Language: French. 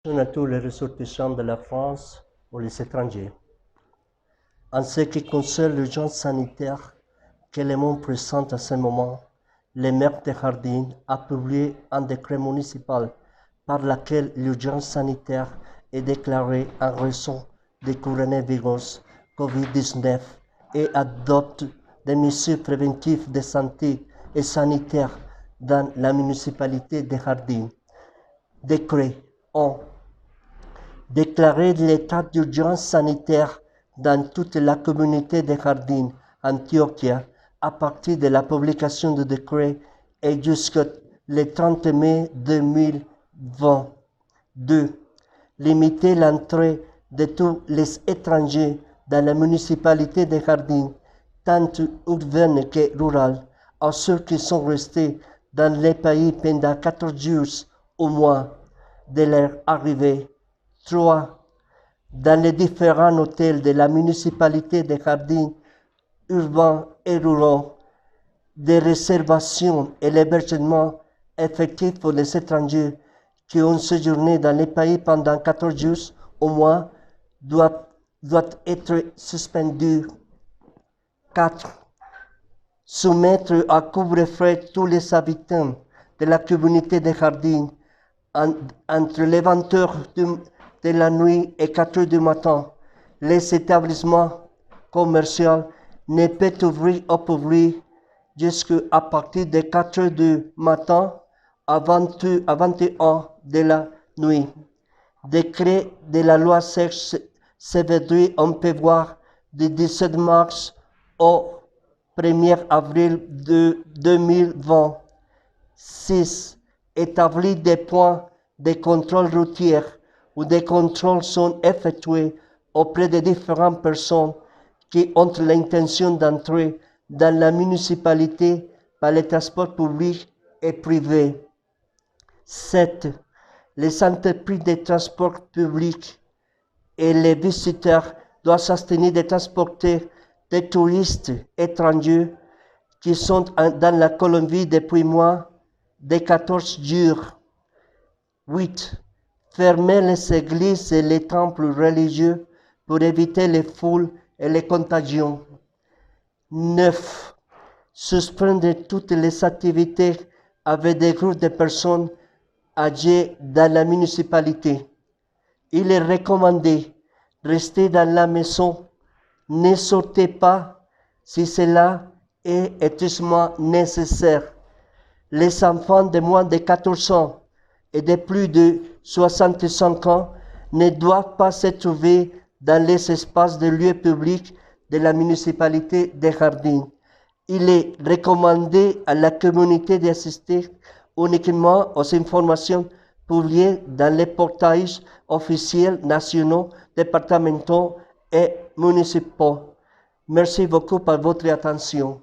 À tous les ressortissants de la France ou les étrangers. En ce qui concerne l'urgence sanitaire que le monde présente à ce moment, le maire de Hardin a publié un décret municipal par lequel l'urgence sanitaire est déclarée en raison du coronavirus COVID-19 et adopte des mesures préventives de santé et sanitaires dans la municipalité de Hardin. Décret 1. Déclarer l'état d'urgence sanitaire dans toute la communauté de Hardin, Antioquia, à partir de la publication du décret et jusqu'au 30 mai 2020. 2. Limiter l'entrée de tous les étrangers dans la municipalité de Hardin, tant urbaine que rurale, à ceux qui sont restés dans les pays pendant 14 jours au mois de leur arrivée. 3. Dans les différents hôtels de la municipalité de Hardin, urbains et ruraux, des réservations et l'hébergement effectif pour les étrangers qui ont séjourné dans les pays pendant 14 jours au mois doit être suspendu. 4. Soumettre à couvre-feu tous les habitants de la communauté de Hardin entre les 20h de la nuit et 4h du matin. Les établissements commerciaux ne peuvent ouvrir au public jusqu'à partir de 4h du matin à 21h de la nuit. Décret de la loi CVD, on peut voir du 17 mars au 1er avril de 2020. 6. Établir des points de contrôle routier où des contrôles sont effectués auprès de différentes personnes qui ont l'intention d'entrer dans la municipalité par les transports publics et privés. 7. Les entreprises de transport public et les visiteurs doivent s'abstenir de transporter des touristes étrangers qui sont dans la Colombie depuis moins de 14 jours. 8. Fermer les églises et les temples religieux pour éviter les foules et les contagions. 9. Suspendre toutes les activités avec des groupes de personnes âgées dans la municipalité. Il est recommandé de rester dans la maison. Ne sortez pas si cela est extrêmement nécessaire. Les enfants de moins de 14 ans et de plus de 65 ans ne doivent pas se trouver dans les espaces de lieux publics de la municipalité de Hardin. Il est recommandé à la communauté d'assister uniquement aux informations publiées dans les portails officiels nationaux, départementaux et municipaux. Merci beaucoup pour votre attention.